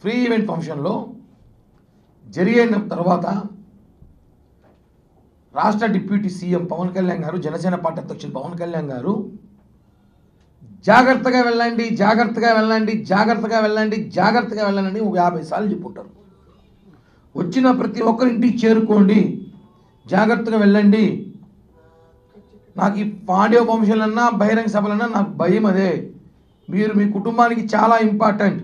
Free event ఫంక్షన్లో జరిగిన తర్వాత రాష్ట్ర డిప్యూటీ సీఎం పవన్ కళ్యాణ్ గారు, జనసేన పార్టీ అధ్యక్షులు పవన్ కళ్యాణ్ గారు జాగ్రత్తగా వెళ్ళండి, జాగ్రత్తగా వెళ్ళండి, జాగ్రత్తగా వెళ్ళండి, జాగ్రత్తగా వెళ్ళండి 50 సార్లు చెప్పుంటారు. వచ్చిన ప్రతి ఒక్కరింటికి చేరుకోండి, జాగ్రత్తగా వెళ్ళండి. నాకు ఈ ఆడియో ఫంక్షన్లన్నా బహిరంగ సభలన్నా నాకు భయం. అదే మీరు మీ కుటుంబానికి చాలా ఇంపార్టెంట్,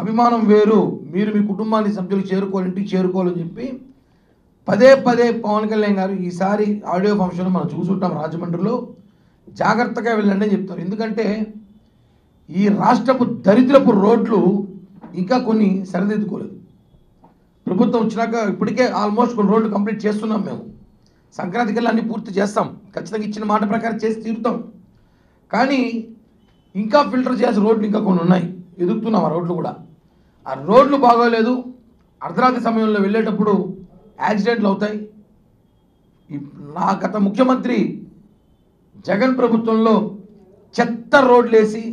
అభిమానం వేరు, మీరు మీ కుటుంబానికి సభ్యులు చేరుకోవాలి, ఇంటికి చేరుకోవాలని చెప్పి పదే పదే పవన్ కళ్యాణ్ గారు ఈసారి ఆడియో ఫంక్షన్ మనం చూసుంటాం రాజమండ్రిలో, జాగ్రత్తగా వెళ్ళండి అని చెప్తారు. ఎందుకంటే ఈ రాష్ట్రపు దరిద్రపు రోడ్లు ఇంకా కొన్ని సరిదిద్దుకోలేదు. ప్రభుత్వం వచ్చినాక ఇప్పటికే ఆల్మోస్ట్ కొన్ని రోడ్లు కంప్లీట్ చేస్తున్నాం. మేము సంక్రాంతి కల్లా అన్నీ పూర్తి చేస్తాం, ఖచ్చితంగా ఇచ్చిన మాట ప్రకారం చేసి తీరుతాం. కానీ ఇంకా ఫిల్టర్ చేయాల్సిన రోడ్లు ఇంకా కొన్ని ఉన్నాయి, ఎదుగుతున్నాం ఆ రోడ్లు కూడా. ఆ రోడ్లు బాగోలేదు, అర్ధరాత్రి సమయంలో వెళ్ళేటప్పుడు యాక్సిడెంట్లు అవుతాయి. నా గత ముఖ్యమంత్రి జగన్ ప్రభుత్వంలో చెత్త రోడ్లు వేసి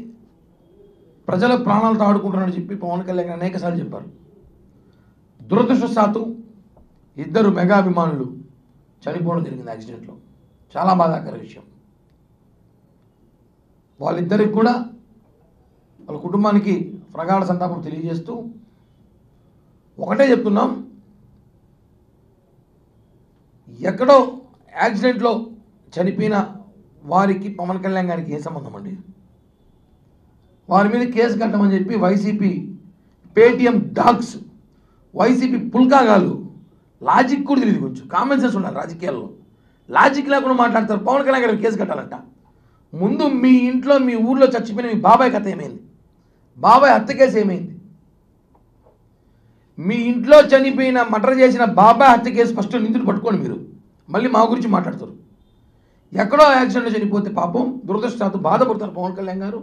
ప్రజల ప్రాణాలతో ఆడుకుంటున్నారని చెప్పి పవన్ కళ్యాణ్ అనేకసార్లు చెప్పారు. దురదృష్టవశాత్తు 2 మెగా అభిమానులు చనిపోవడం జరిగింది యాక్సిడెంట్లో. చాలా బాధాకర విషయం. వాళ్ళిద్దరికి కూడా వాళ్ళ కుటుంబానికి ప్రగాఢ సంతాపం తెలియజేస్తూ ఒకటే చెప్తున్నాం, ఎక్కడో యాక్సిడెంట్లో చనిపోయిన వారికి పవన్ కళ్యాణ్ గారికి ఏ సంబంధం అండి? వారి మీద కేసు కట్టమని చెప్పి వైసీపీ పేటీఎం డాగ్స్, వైసీపీ పుల్కాగాలు, లాజిక్ కూడా తెలియదు, కొంచెం కామన్ సెన్స్ ఉండాలి రాజకీయాల్లో. లాజిక్ లేకుండా మాట్లాడతారు. పవన్ కళ్యాణ్ గారికి కేసు కట్టాలంట. ముందు మీ ఇంట్లో మీ ఊర్లో చచ్చిపోయిన మీ బాబాయ్ కథ ఏమైంది? బాబాయ్ హత్య కేసు ఏమైంది? మీ ఇంట్లో చనిపోయిన మర్డర్ చేసిన బాబాయ్ హత్య కేసు ఫస్ట్ నిందితుడు పట్టుకోండి. మీరు మళ్ళీ మా గురించి మాట్లాడతారు. ఎక్కడో యాక్సిడెంట్లో చనిపోతే పాపం దురదృష్టవశాత్తు బాధపడతారు పవన్ కళ్యాణ్ గారు.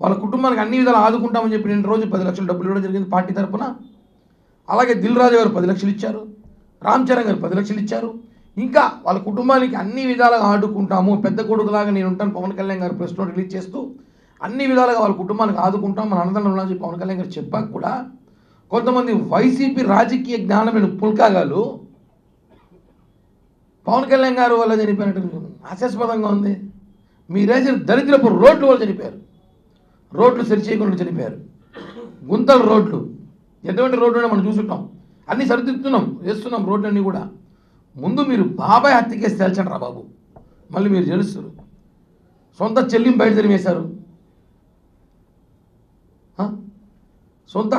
వాళ్ళ కుటుంబానికి అన్ని విధాలు ఆదుకుంటామని చెప్పి నిన్న రోజు 10 లక్షలు డబ్బులు ఇవ్వడం జరిగింది పార్టీ తరఫున. అలాగే దిల్ రాజు గారు 10 లక్షలు ఇచ్చారు, రామ్ చరణ్ గారు 10 లక్షలు ఇచ్చారు. ఇంకా వాళ్ళ కుటుంబానికి అన్ని విధాలుగా ఆదుకుంటాము, పెద్ద కొడుకులాగా నేను ఉంటాను పవన్ కళ్యాణ్ గారు ప్రెస్ నోట్ రిలీజ్ చేస్తూ అన్ని విధాలుగా వాళ్ళ కుటుంబానికి ఆదుకుంటాం, మన అన్నదండలు చెప్పి పవన్ కళ్యాణ్ గారు చెప్పాక కూడా కొంతమంది వైసీపీ రాజకీయ జ్ఞానమైన పుల్కాగాలు పవన్ కళ్యాణ్ గారు వల్ల చనిపోయినట్టు హాస్యాస్పదంగా ఉంది. మీరేసిన దరిద్రపు రోడ్లు వాళ్ళు చనిపోయారు, రోడ్లు సరిచేయకుండా చనిపోయారు. గుంతల రోడ్లు, ఎటువంటి రోడ్లు మనం చూసుంటాం, అన్నీ సరిదిద్దుతున్నాం, వేస్తున్నాం రోడ్లన్నీ కూడా. ముందు మీరు బాబాయ్ హత్య కేసు తేల్చండి రా బాబు, మళ్ళీ మీరు తెలుస్తారు. సొంత చెల్లిని బయట తరిమేశారు, సొంత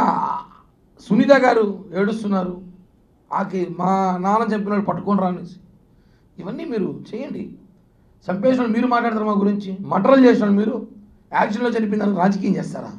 సునీత గారు ఏడుస్తున్నారు, ఆకి మా నాన్న చంపిన పట్టుకొని రానేసి. ఇవన్నీ మీరు చేయండి. చంపేసిన మీరు మాట్లాడతారు మా గురించి, మర్డర్లు చేసిన మీరు యాక్సిడెంట్లో చనిపోయిన రాజకీయం చేస్తారా?